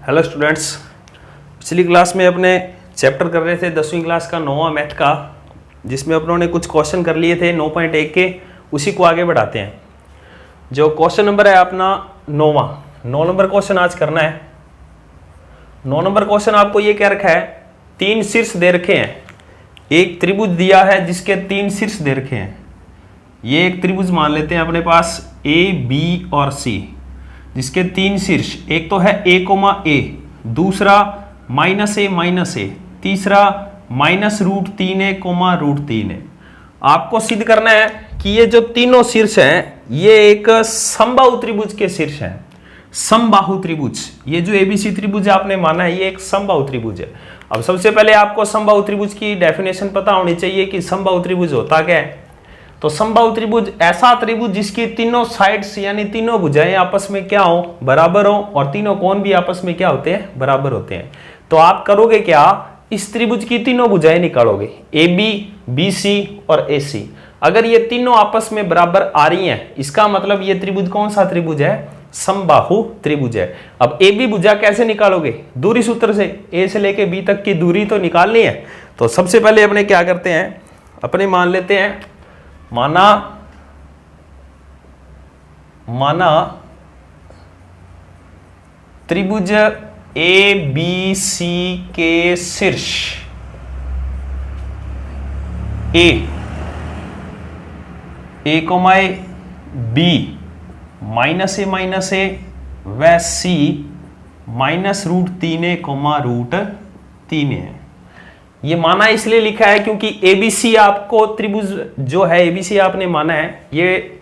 Hello students, पिछली class में अपने चैप्टर कर रहे थे 10वीं क्लास का 9वां मैथ का, जिसमें अपनों ने कुछ क्वेश्चन कर लिए थे 9.1 के। उसी को आगे बढ़ाते हैं। जो क्वेश्चन नंबर है अपना 9 नंबर क्वेश्चन आज करना है। 9 नंबर क्वेश्चन आपको ये क्या रखा है, 3 शीर्ष दे रखे हैं। एक त्रिभुज दिया है जिसके 3 शीर्ष दे रखे हैं। ये एक त्रिभुज मान लेते हैं अपने पास ए, बी और सी, जिसके 3 शीर्ष, एक तो है a, दूसरा -a, तीसरा -√3a, √3a। आपको सिद्ध करना है कि ये जो तीनों शीर्ष हैं ये एक समबाहु त्रिभुज के शीर्ष हैं। समबाहु त्रिभुज, ये जो ABC त्रिभुज आपने माना है ये एक समबाहु त्रिभुज है। अब सबसे पहले आपको समबाहु त्रिभुज की डेफिनेशन पता होनी चाहिए कि समबाहु त्रिभुज होता क्या है। तो समबाहु त्रिभुज ऐसा त्रिभुज जिसकी तीनों साइड्स यानी तीनों भुजाएं आपस में क्या हो, बराबर हो, और तीनों कोण भी आपस में क्या होते हैं, बराबर होते हैं। तो आप करोगे क्या, इस त्रिभुज की तीनों भुजाएं निकालोगे, AB, BC और AC। अगर ये तीनों आपस में बराबर आ रही हैं, इसका मतलब ये त्रिभुज कौन सा त्रिभुज है, समबाहु त्रिभुज है। अब AB भुजा कैसे निकालोगे, दूरी सूत्र से, A से लेके B तक की दूरी तो निकालनी है। तो सबसे पहले अपने क्या करते हैं, अपने मान लेते हैं, माना त्रिभुज ABC के शीर्ष A, B, -a, व C, -√3a, √3a है। ये माना इसलिए लिखा है क्योंकि ABC आपको त्रिभुज जो है ABC आपने माना है, ये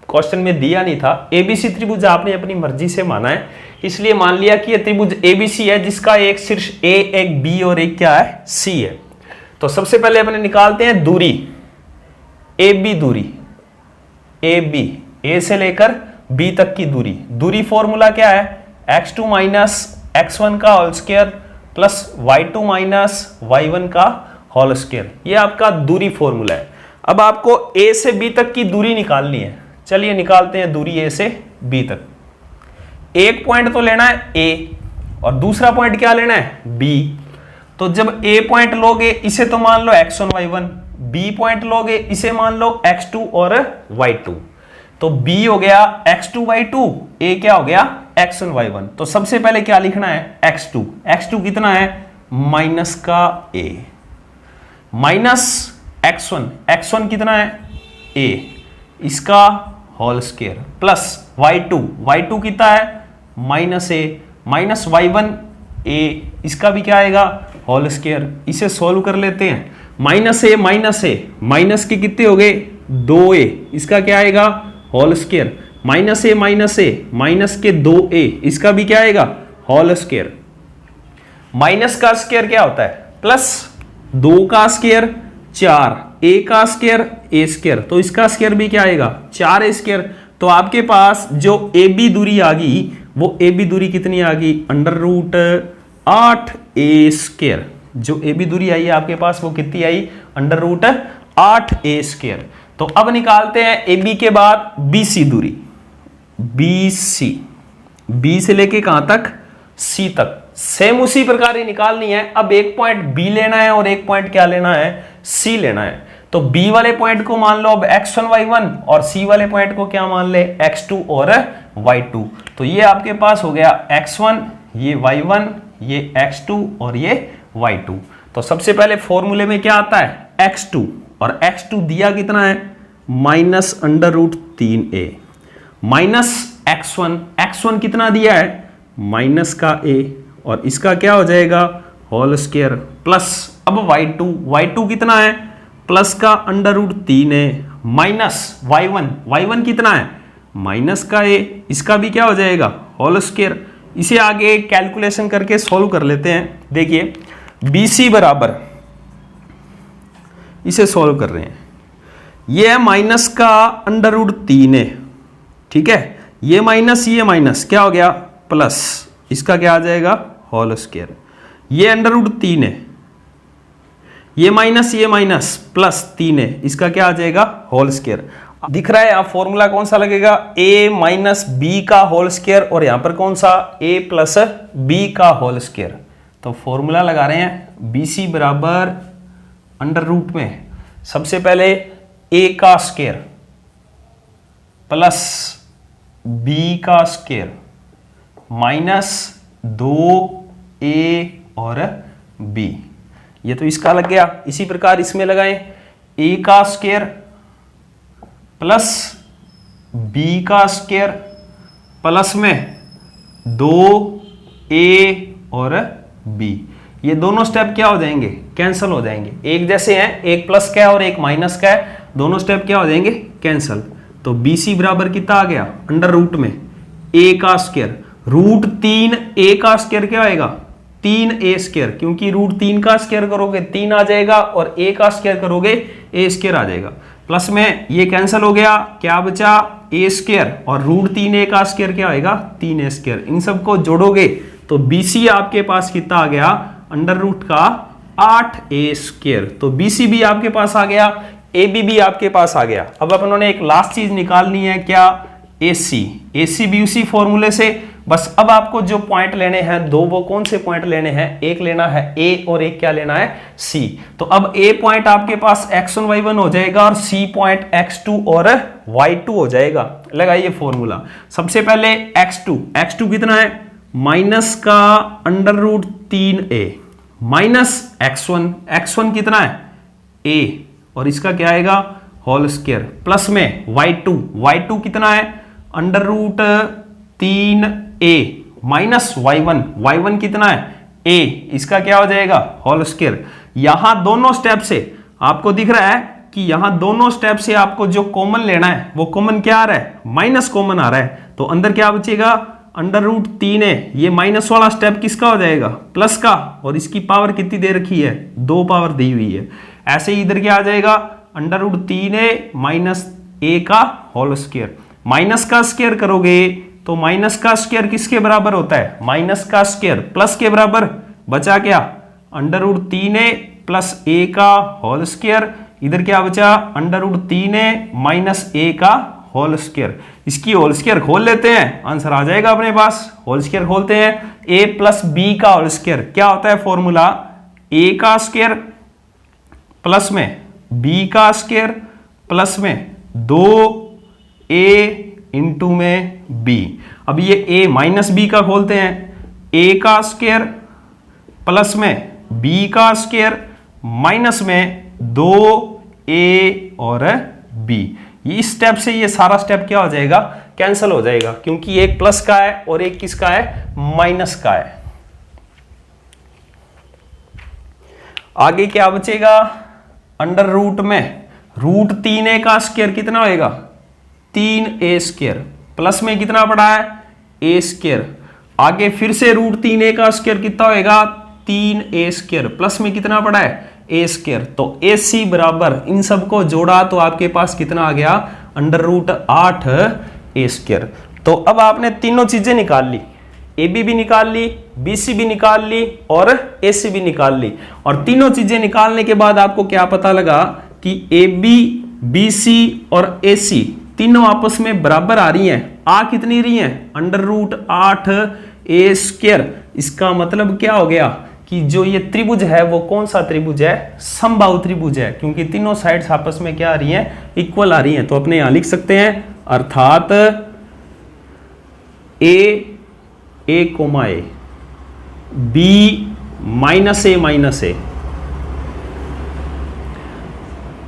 क्वेश्चन में दिया नहीं था। ABC त्रिभुज आपने अपनी मर्जी से माना है, इसलिए मान लिया कि ये त्रिभुज ABC है जिसका एक शीर्ष A, एक B और एक क्या है, C है। तो सबसे पहले अपने निकालते हैं दूरी, AB दूरी, AB, A से लेकर B तक की दूरी। दूरी फॉर्मूला क्या है, x2 - x1 का whole square plus y2 - y1 का होल स्क्वायर। ये आपका दूरी फॉर्मूला है। अब आपको A से B तक की दूरी निकालनी है। चलिए निकालते हैं दूरी A से B तक। एक पॉइंट तो लेना है A और दूसरा पॉइंट क्या लेना है, B। तो जब A पॉइंट लोगे इसे तो मान लो x1 y1, B पॉइंट लोगे इसे मान लो x2 और y2। तो B हो गया x2 y2, A क्या हो गया x1 y1। तो सबसे पहले क्या लिखना है, x2 कितना है, माइनस का A, माइनस x1 कितना है A, इसका होल स्क्वायर, प्लस y2 कितना है -a, माइनस y1 A, इसका भी क्या आएगा, होल स्क्वायर। इसे सोल्व कर लेते हैं, -a, माइनस के कितने हो गए, 2a, इसका क्या आएगा, होल स्क्वायर, -a, माइनस के 2a, इसका भी क्या आएगा, होल स्क्वायर। माइनस का स्क्वायर क्या होता है, प्लस 2 का स्क्वायर 4, a का स्क्वायर a स्क्वायर, तो इसका स्क्वायर भी क्या आएगा, 4a स्क्वायर। तो आपके पास जो AB दूरी आ गई, वो AB दूरी कितनी आ गई, √8a स्क्वायर। जो AB दूरी आई है आपके पास वो कितनी आई, √8a स्क्वायर। तो अब निकालते हैं AB के बाद BC दूरी, B से लेके कहां तक, C तक। सेम उसी प्रकार ही निकालनी है। अब एक पॉइंट B लेना है और एक पॉइंट क्या लेना है, C लेना है। तो B वाले पॉइंट को मान लो अब x1 y1 और C वाले पॉइंट को क्या मान ले, x2 और y2। तो ये आपके पास हो गया x1, ये y1, ये x2 और ये y2। तो सबसे पहले फॉर्मूले में क्या आता है, x2, और x2 दिया कितना है, -√3a, माइनस x1 कितना दिया है, माइनस का a, और इसका क्या हो जाएगा, होल स्क्वायर, प्लस अब y2 कितना है, प्लस का √3a, माइनस y1 कितना है, माइनस का a, इसका भी क्या हो जाएगा, होल स्क्वायर। इसे आगे कैलकुलेशन करके सॉल्व कर लेते हैं। देखिए BC बराबर, इसे सॉल्व कर रहे हैं, ये है माइनस का √3a, ठीक है, ये माइनस क्या हो गया, प्लस, इसका क्या आ जाएगा, होल स्क्वायर। ये √3a, ये माइनस प्लस 3a, इसका क्या आ जाएगा, होल स्क्वायर। दिख रहा है यहाँ फॉर्मूला कौन सा लगेगा, a माइनस बी का होल स्क्वायर और यहां पर कौन सा a प्लस बी का होल स्क्वायर। तो फॉर्मूला लगा रहे हैं BC बराबर अंडर रूट में सबसे पहले a का स्क्वायर प्लस b का स्क्वायर माइनस 2a और b, ये तो इसका लग गया। इसी प्रकार इसमें लगाएं a का स्क्वायर प्लस b का स्क्वायर प्लस में 2a और b, ये दोनों स्टेप क्या हो जाएंगे, कैंसिल हो जाएंगे। एक जैसे हैं, एक प्लस का है और एक माइनस का है, दोनों स्टेप क्या हो जाएंगे, कैंसिल। तो BC बराबर कितना आ गया, अंडर रूट में a का स्क्वायर रूट 3a का स्क्वायर क्या आएगा, 3a स्क्वायर, क्योंकि रूट 3 का स्क्वायर करोगे 3 आ जाएगा और a का स्क्वायर करोगे a स्क्वायर आ जाएगा। प्लस में ये कैंसिल हो गया, क्या बचा a स्क्वायर और रूट 3a का स्क्वायर क्या आएगा, 3a स्क्वायर। इन सबको जोड़ोगे तो BC आपके पास कितना आ गया, अंडर रूट का 8a स्क्वायर। तो BC भी आपके पास आ गया, AB भी आपके पास आ गया। अब अपन ने एक लास्ट चीज निकालनी है, क्या, AC भी उसी फॉर्मूले से। बस अब आपको जो पॉइंट लेने हैं दो, वो कौन से पॉइंट लेने हैं, एक लेना है A और एक क्या लेना है, C। तो अब A पॉइंट आपके पास x1 y1 हो जाएगा और C पॉइंट x2 और y2 हो जाएगा। लगाइए फॉर्मूला। सबसे पहले x2 कितना है, माइनस का under root 3a minus x1 कितना है, a और इसका क्या आएगा, होल स्क्वायर प्लस में y2 कितना है, under root 3a minus y1 कितना है, a, इसका क्या हो जाएगा, होल स्क्वायर। यहां दोनों स्टेप से आपको दिख रहा है कि यहां दोनों स्टेप से आपको जो कॉमन लेना है वो कॉमन क्या आ रहा है, माइनस कॉमन आ रहा है। तो अंदर क्या बचेगा, अंडर रूट 3a, ये माइनस वाला स्टेप किसका हो जाएगा, प्लस का, और इसकी पावर कितनी दे रखी है, 2 पावर दी हुई है। ऐसे ही इधर क्या आ जाएगा, under root 3a minus a का होल स्क्वायर। माइनस का स्क्वायर करोगे तो माइनस का स्क्वायर किसके बराबर होता है, माइनस का स्क्वायर प्लस के बराबर, बचा क्या, under root 3a plus a का होल स्क्वायर। इधर क्या बचा, under root 3a minus a का होल स्क्वायर। इसकी होल स्क्वायर खोल लेते हैं, आंसर आ जाएगा अपने पास। होल स्क्वायर खोलते हैं, a प्लस b का होल स्क्वायर क्या होता है फॉर्मूला, a का स्क्वायर प्लस में b का स्क्वायर प्लस में 2a इंटू में b। अब ये a माइनस b का खोलते हैं, a का स्क्वायर प्लस में b का स्क्वायर माइनस में 2a और b। इस स्टेप से ये सारा स्टेप क्या हो जाएगा, कैंसिल हो जाएगा, क्योंकि एक प्लस का है और एक किसका है, माइनस का है। आगे क्या बचेगा, अंडर रूट में रूट 3a का स्क्वायर कितना होएगा, 3a स्क्वायर प्लस में कितना पड़ा है, a स्क्वायर। आगे फिर से रूट 3a का स्क्वायर कितना होएगा, 3a स्क्वायर प्लस में कितना पड़ा है, a स्क्वायर। तो AC बराबर इन सबको जोड़ा तो आपके पास कितना आ गया, अंडर रूट 8a स्क्वायर। तो अब आपने तीनों चीजें निकाल ली, AB भी निकाल ली, BC भी निकाल ली और AC भी निकाल ली। और तीनों चीजें निकालने के बाद आपको क्या पता लगा कि AB, BC और AC तीनों आपस में बराबर आ रही हैं। आ कितनी रही हैं, अंडर रूट 8a स्क्वायर। इसका मतलब क्या हो गया कि जो ये त्रिभुज है वो कौन सा त्रिभुज है, समबाहु त्रिभुज है, क्योंकि तीनों साइड्स आपस में क्या आ रही हैं, इक्वल आ रही हैं। तो अपने यहां लिख सकते हैं, अर्थात a comma a, b minus a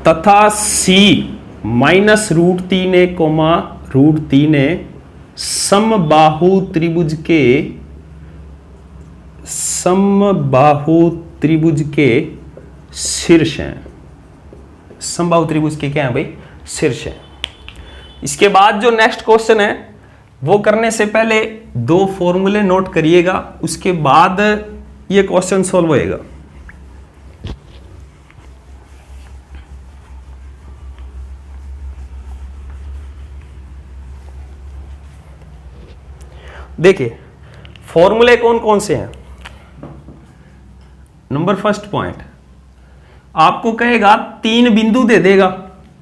तथा c minus root 3a comma root 3a समबाहु त्रिभुज के शीर्ष हैं। समबाहु त्रिभुज के क्या है भाई, शीर्ष हैं। इसके बाद जो नेक्स्ट क्वेश्चन है वो करने से पहले 2 फॉर्मूले नोट करिएगा, उसके बाद ये क्वेश्चन सॉल्व होएगा। देखिए फॉर्मूले कौन कौन से हैं। नंबर फर्स्ट पॉइंट, आपको कहेगा 3 बिंदु दे देगा,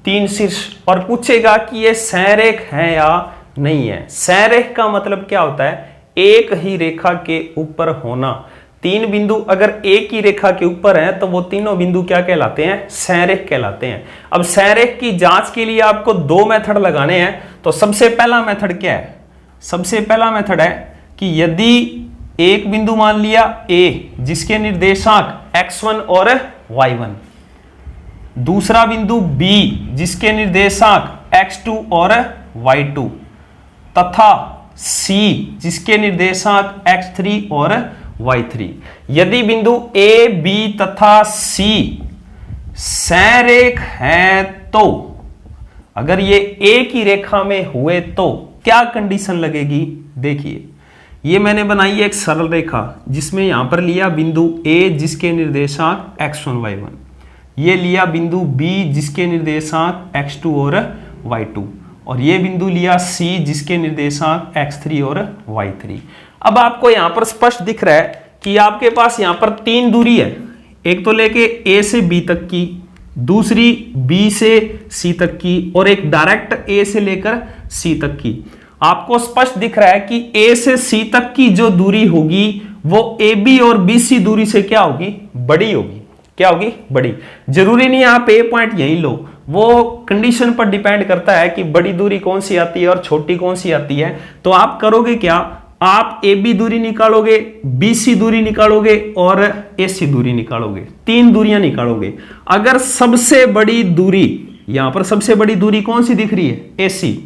3 शीर्ष, और पूछेगा कि ये संरेख है या नहीं है। संरेख का मतलब क्या होता है? एक ही रेखा के ऊपर होना। 3 बिंदु अगर एक ही रेखा के ऊपर हैं तो वो तीनों बिंदु क्या कहलाते हैं? संरेख कहलाते हैं। अब संरेख की जांच के लिए आपको 2 मेथड लगाने हैं। तो सबसे पहला मेथड क्या है? सबसे पहला मेथड है कि यदि एक बिंदु मान लिया A जिसके निर्देशांक x1 और y1, दूसरा बिंदु B जिसके निर्देशांक x2 और y2, तथा C जिसके निर्देशांक x3 और y3। यदि बिंदु A, B तथा C संरेख हैं तो, अगर ये एक ही रेखा में हुए तो क्या कंडीशन लगेगी? देखिए, ये मैंने बनाई है एक सरल रेखा जिसमें यहां पर लिया बिंदु A जिसके निर्देशांक x1 y1, ये लिया बिंदु B जिसके निर्देशांक x2 और y2, और ये बिंदु लिया C जिसके निर्देशांक x3 और y3। अब आपको यहां पर स्पष्ट दिख रहा है कि आपके पास यहां पर 3 दूरी है, एक तो लेके A से B तक की, दूसरी B से C तक की, और एक डायरेक्ट A से लेकर C तक की। आपको स्पष्ट दिख रहा है कि A से C तक की जो दूरी होगी वो AB और BC दूरी से क्या होगी? बड़ी होगी। क्या होगी? बड़ी। जरूरी नहीं आप A पॉइंट यही लो, वो कंडीशन पर डिपेंड करता है कि बड़ी दूरी कौन सी आती है और छोटी कौन सी आती है। तो आप करोगे क्या? आप AB दूरी निकालोगे, BC दूरी निकालोगे और AC दूरी निकालोगे, 3 दूरियां निकालोगे। अगर सबसे बड़ी दूरी, यहां पर सबसे बड़ी दूरी कौन सी दिख रही है? AC,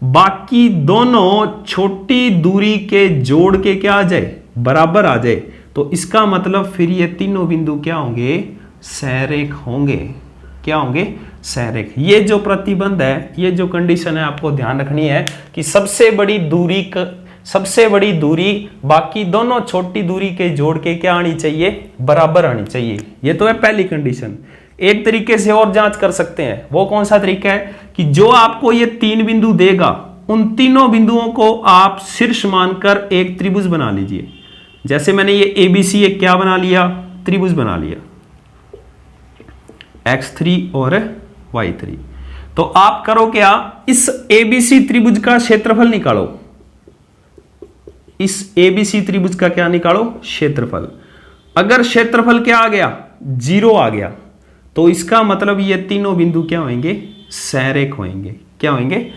बाकी दोनों छोटी दूरी के जोड़ के क्या आ जाए? बराबर आ जाए, तो इसका मतलब फिर ये तीनों बिंदु क्या होंगे? संरेख होंगे। क्या होंगे? संरेख। ये जो प्रतिबंध है, ये जो कंडीशन है, आपको ध्यान रखनी है कि सबसे बड़ी दूरी बाकी दोनों छोटी दूरी के जोड़ के क्या आनी चाहिए? बराबर आनी चाहिए। ये तो है पहली कंडीशन। एक तरीके से और जांच कर सकते हैं, वो कौन सा तरीका है कि जो आपको ये 3 बिंदु देगा, उन तीनों बिंदुओं को आप शीर्ष मानकर एक त्रिभुज बना लीजिए। जैसे मैंने ये ABC एक क्या बना लिया? त्रिभुज बना लिया, x3 और y3। तो आप करो क्या? इस ABC त्रिभुज का क्षेत्रफल निकालो। इस ABC त्रिभुज का क्या निकालो? क्षेत्रफल। अगर क्षेत्रफल क्या आ गया? 0 आ गया, तो इसका मतलब ये तीनों बिंदु क्या होंगे? संरेख होंगे। क्या होंगे?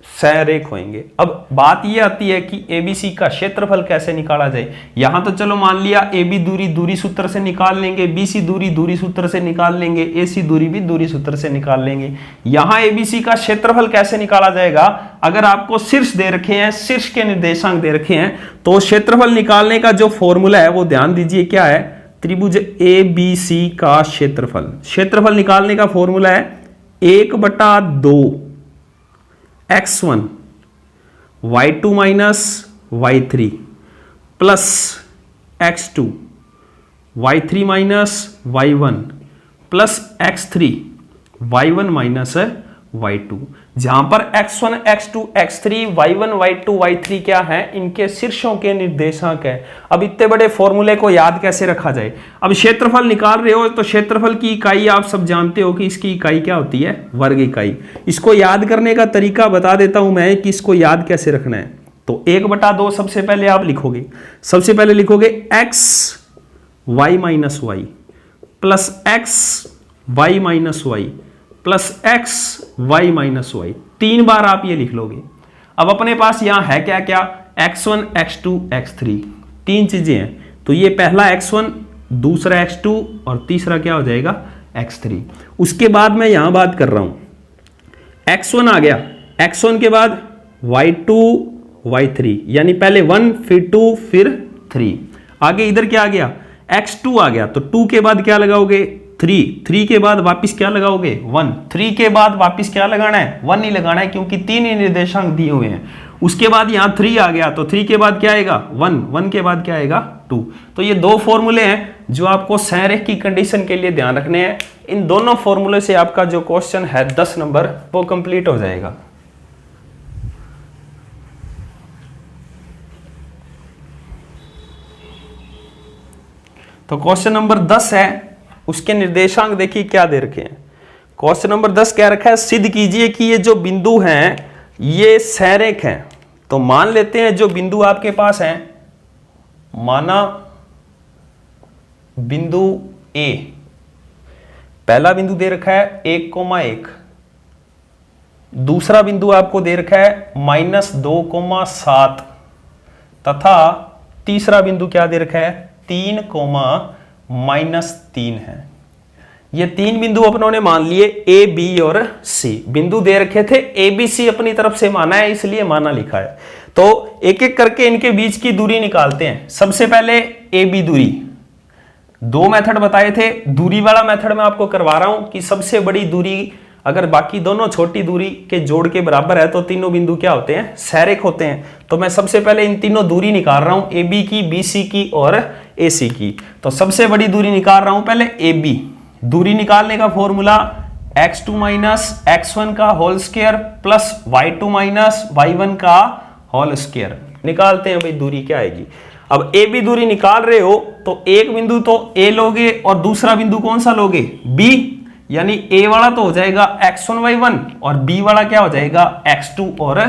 संरेख होंगे। अब बात ये आती है कि ABC का क्षेत्रफल कैसे निकाला जाए। यहां तो चलो मान लिया AB दूरी सूत्र से निकाल लेंगे, BC दूरी सूत्र से निकाल लेंगे, AC दूरी भी दूरी सूत्र से निकाल लेंगे। यहां ABC का क्षेत्रफल कैसे निकाला जाएगा? अगर आपको शीर्ष दे रखे हैं, शीर्ष के निर्देशांक दे रखे हैं, तो क्षेत्रफल निकालने का जो फॉर्मूला है वो ध्यान दीजिए क्या है? त्रिभुज ABC का क्षेत्रफल। क्षेत्रफल निकालने का फॉर्मूला है 1/2 x1 y2 minus y3 plus x2 y3 minus y1 plus x3 y1 minus y2, जहां पर x1 x2 x3 y1 y2 y3 क्या है? इनके शीर्षों के निर्देशांक है। अब इतने बड़े फॉर्मूले को याद कैसे रखा जाए? अब क्षेत्रफल निकाल रहे हो तो क्षेत्रफल की इकाई आप सब जानते हो कि इसकी इकाई क्या होती है? वर्ग इकाई। इसको याद करने का तरीका बता देता हूं मैं कि इसको याद कैसे रखना है। तो 1/2 सबसे पहले आप लिखोगे, सबसे पहले लिखोगे x y minus y plus x y minus y plus x y minus y, 3 बार आप ये लिख लोगे। अब अपने पास यहां है क्या क्या? x1 x2 x3, 3 चीजें हैं। तो ये पहला x1, दूसरा x2 और तीसरा क्या हो जाएगा? x3। उसके बाद मैं यहां बात कर रहा हूं, x1 आ गया, x1 के बाद y2 y3, यानी पहले 1 फिर 2 फिर 3। आगे इधर क्या आ गया? x2 आ गया, तो 2 के बाद क्या लगाओगे? 3 के बाद वापस क्या लगाओगे? 1। 3 के बाद वापस क्या लगाना है? 1 नहीं लगाना है, क्योंकि 3 ही निर्देशांक दिए हुए हैं। उसके बाद यहां 3 आ गया, तो 3 के बाद क्या आएगा? 1 के बाद क्या आएगा? 2। तो ये 2 फॉर्मूले हैं जो आपको संरेख की कंडीशन के लिए ध्यान रखने हैं। इन दोनों फॉर्मूले से आपका जो क्वेश्चन है 10 नंबर वो कंप्लीट हो जाएगा। तो क्वेश्चन नंबर 10 है, उसके निर्देशांक देखिए क्या दे रखे हैं। क्वेश्चन नंबर 10 क्या रखा है, सिद्ध कीजिए कि ये जो बिंदु हैं ये संरेख हैं। तो मान लेते हैं जो बिंदु आपके पास हैं, माना बिंदु ए, पहला बिंदु दे रखा है 1,1, दूसरा बिंदु आपको दे रखा है -2,7 तथा तीसरा बिंदु क्या दे रखा है 3,-3 है। ये तीन बिंदु अपनों ने मान लिए ए, बी और सी। बिंदु दे रखे थे, ए बी सी अपनी तरफ से माना है, इसलिए माना लिखा है। तो एक एक करके इनके बीच की दूरी निकालते हैं। सबसे पहले ए बी दूरी, दो मेथड बताए थे। दूरी वाला मेथड मैं आपको करवा रहा हूं कि सबसे बड़ी दूरी अगर बाकी दोनों छोटी दूरी के जोड़ के बराबर है तो तीनों बिंदु क्या होते हैं, संरेख होते हैं। तो मैं सबसे पहले इन तीनों दूरी निकाल रहा हूं, ए बी की, बी सी की और ए सी की। तो सबसे बड़ी दूरी निकाल रहा हूं पहले ए बी। दूरी निकालने का फॉर्मूला x2 माइनस x1 का whole square plus y2 minus y1 का होल स्क्वायर। निकालते हैं भाई दूरी क्या आएगी। अब ए बी दूरी निकाल रहे हो तो एक बिंदु तो ए लोगे और दूसरा बिंदु कौन सा लोगे, बी। यानी ए वाला तो हो जाएगा x1 y1 और बी वाला क्या हो जाएगा x2 और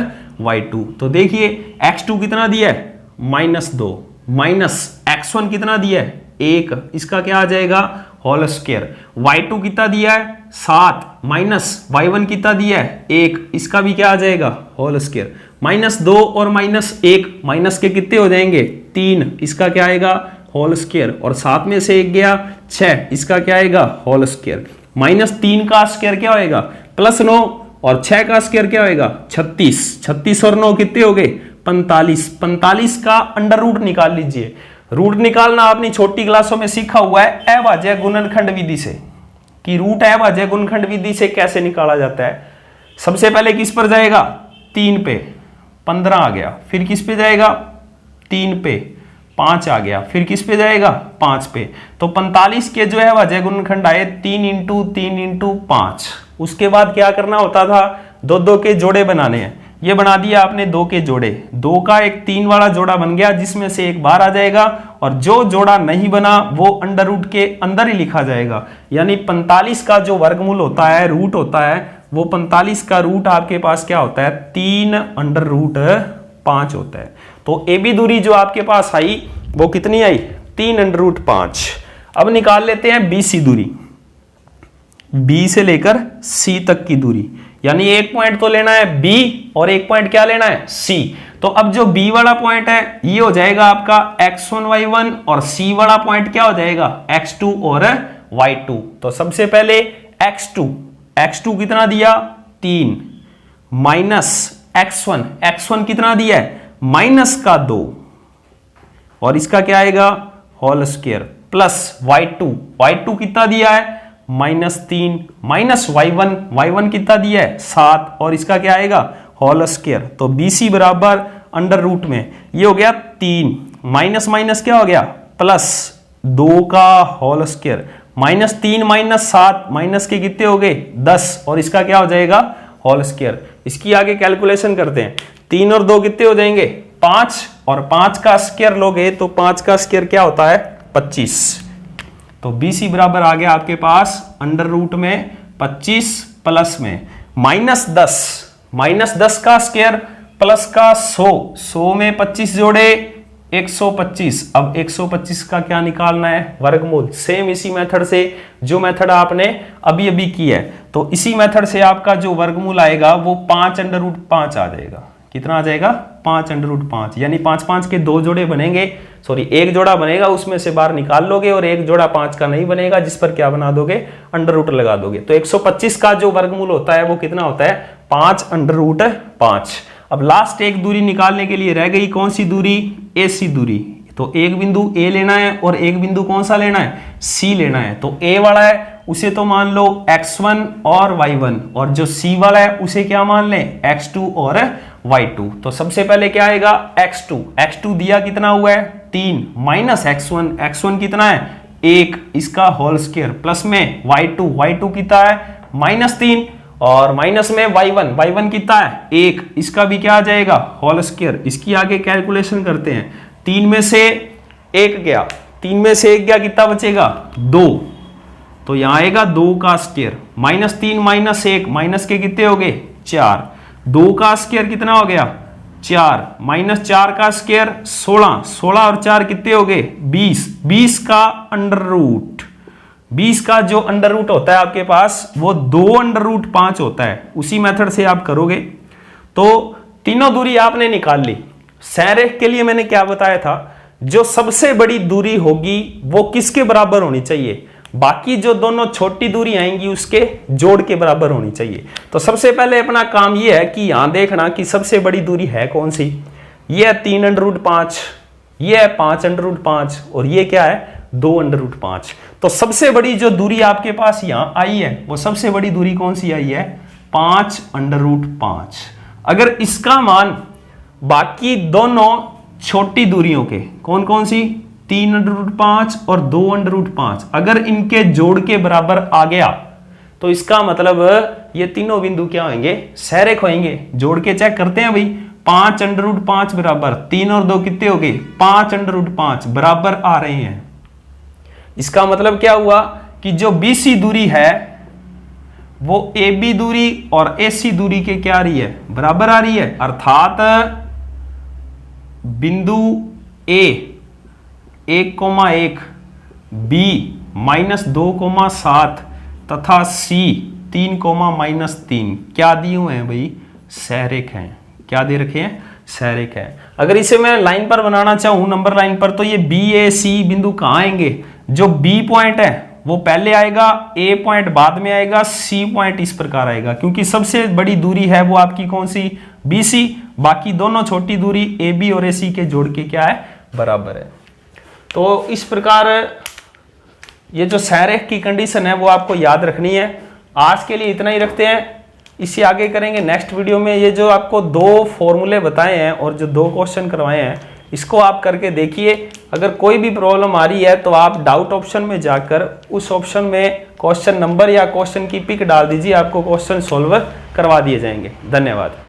y2। तो देखिए x2 कितना दिया है -2 माइनस x1 कितना दिया है 1, इसका क्या आ जाएगा होल स्क्वायर। y2 कितना दिया है 7 माइनस y1 कितना दिया है 1, इसका भी क्या आ जाएगा होल स्क्वायर। -2 और -1 माइनस के कितने हो जाएंगे 3, इसका क्या आएगा होल स्क्वायर। और 7 में से 1 गया 6, इसका क्या आएगा होल स्क्वायर। -3 का स्क्वायर क्या होएगा +9 और 6 का स्क्वायर क्या होएगा 36। 36 और 9 कितने हो गए 45। 45 का अंडर रूट निकाल लीजिए। रूट निकालना आपने छोटी क्लासों में सीखा हुआ है अभाज्य गुणनखंड विधि से, कि रूट अभाज्य गुणनखंड विधि से कैसे निकाला जाता है। सबसे पहले किस पर जाएगा 3 पे, 15 आ गया। फिर किस पे जाएगा 3 पे, 5 आ गया। फिर किस पे जाएगा 5 पे। तो 45 के जो है अभाज्य गुणनखंड आए 3 × 3 × 5। उसके बाद क्या करना होता था, 2 के जोड़े बनाने हैं। ये बना दिया आपने 2 के जोड़े, 2 का एक 3 वाला जोड़ा बन गया जिसमें से एक बाहर आ जाएगा और जो जोड़ा नहीं बना वो अंडर रूट के अंदर ही लिखा जाएगा। यानी 45 का जो वर्गमूल होता है, रूट होता है, वो 45 का रूट आपके पास क्या होता है 3√5 होता है। तो ए बी दूरी जो आपके पास आई वो कितनी आई 3√5। अब निकाल लेते हैं बी सी दूरी, बी से लेकर सी तक की दूरी। यानी एक पॉइंट तो लेना है बी और एक पॉइंट क्या लेना है सी। तो अब जो बी वाला पॉइंट है ये हो जाएगा आपका x1 y1 और सी वाला पॉइंट क्या हो जाएगा x2 और y2। तो सबसे पहले x2 कितना दिया 3 माइनस x1 कितना दिया है -2 और इसका क्या आएगा होल स्क्वायर प्लस y2 कितना दिया है -3 माइनस y1 कितना दिया है 7 और इसका क्या आएगा होल स्क्वायर। तो BC बराबर अंडर रूट में ये हो गया 3 माइनस क्या हो गया +2 का होल स्क्वायर, -3 -7 माइनस के कितने हो गए 10 और इसका क्या हो जाएगा होल स्क्वायर। इसकी आगे कैलकुलेशन करते हैं। 3 और 2 कितने हो जाएंगे 5 और 5 का स्क्वायर लोगे तो 5 का स्क्वायर क्या होता है 25। तो BC बराबर आ गया आपके पास अंडर रूट में 25 प्लस में -10 का स्क्वायर प्लस का 100 में 25 जोड़े 125। अब 125 का क्या निकालना है वर्गमूल। सेम इसी मेथड से जो मेथड आपने अभी किया है, तो इसी मेथड से आपका जो वर्गमूल आएगा वो 5√5 आ जाएगा। कितना आ जाएगा 5√5। यानी 5 के 2 जोड़े बनेंगे, सॉरी एक जोड़ा बनेगा, उसमें से बाहर निकाल लोगे और एक जोड़ा 5 का नहीं बनेगा जिस पर क्या बना दोगे अंडर रूट लगा दोगे। तो 125 का जो वर्गमूल होता है वो कितना होता है 5√5। अब लास्ट एक दूरी निकालने के लिए रह गई कौन सी दूरी AC दूरी। तो एक बिंदु A लेना है और एक बिंदु कौन सा लेना है C लेना है। तो A वाला है उसे तो मान लो x1 और y1 और जो C वाला है उसे क्या मान लें x2 और y2। तो सबसे पहले क्या आएगा x2 दिया कितना हुआ है 3 माइनस x1 कितना है 1, इसका होल स्क्वायर प्लस में y2 कितना है -3 और माइनस में y1 कितना है 1, इसका भी क्या आ जाएगा होल स्क्वायर। इसकी आगे कैलकुलेशन करते हैं। 3 में से 1 गया कितना बचेगा 2। तो यहां आएगा 2 का स्क्वायर, -3 -1 माइनस के कितने हो गए 4, 2 का स्क्वायर कितना हो गया 4, -4 का स्क्वायर 16, 16 और 4 कितने हो गए 20, 20 का अंडर रूट, 20 का जो अंडर रूट होता है आपके पास वो 2 अंडर रूट 5 होता है। उसी मेथड से आप करोगे तो तीनों दूरी आपने निकाल ली। संरेख के लिए मैंने क्या बताया था, जो सबसे बड़ी दूरी होगी वो किसके बराबर होनी चाहिए, बाकी जो दोनों छोटी दूरी आएंगी उसके जोड़ के बराबर होनी चाहिए। तो सबसे पहले अपना काम ये है कि यहां देखना कि सबसे बड़ी दूरी है कौन सी, ये है 3 अंडर रूट 5, ये है 5 अंडर रूट 5 और ये क्या है 2 अंडर रूट 5। तो सबसे बड़ी जो दूरी आपके पास यहां आई है वो सबसे बड़ी दूरी कौन सी आई है 5 अंडर रूट 5। अगर इसका मान बाकी दोनों छोटी दूरियों के कौन कौन सी 3 अंडर रूट 5 और 2 अंडर रूट 5 अगर इनके जोड़ के बराबर आ गया तो इसका मतलब ये तीनों बिंदु क्या होंगे संरेख होंगे। जोड़ के चेक करते हैं भाई, 5 अंडर रूट 5 बराबर 3 और 2 कितने हो गए 5 अंडर रूट 5 बराबर आ रहे हैं। इसका मतलब क्या हुआ कि जो BC दूरी है वो AB दूरी और AC दूरी के क्या आ रही है बराबर आ रही है, अर्थात बिंदु A 1,1, B -2,7 तथा C 3,-3 क्या दिए हुए हैं भाई संरेख हैं। क्या दे रखे हैं संरेख है। अगर इसे मैं लाइन पर बनाना चाहूं नंबर लाइन पर तो ये BAC बिंदु कहां आएंगे, जो B पॉइंट है वो पहले आएगा, A पॉइंट बाद में आएगा, C पॉइंट इस प्रकार आएगा क्योंकि सबसे बड़ी दूरी है वो आपकी कौन सी BC, बाकी दोनों छोटी दूरी AB और AC के जोड़ के क्या है बराबर है। तो इस प्रकार ये जो संरेख की कंडीशन है वो आपको याद रखनी है। आज के लिए इतना ही रखते हैं, इसे आगे करेंगे नेक्स्ट वीडियो में। ये जो आपको 2 फॉर्मूले बताए हैं और जो 2 क्वेश्चन करवाए हैं इसको आप करके देखिए। अगर कोई भी प्रॉब्लम आ रही है तो आप डाउट ऑप्शन में जाकर उस ऑप्शन में क्वेश्चन नंबर या क्वेश्चन की पिक डाल दीजिए, आपको क्वेश्चन सॉल्व करवा दिए जाएंगे। धन्यवाद।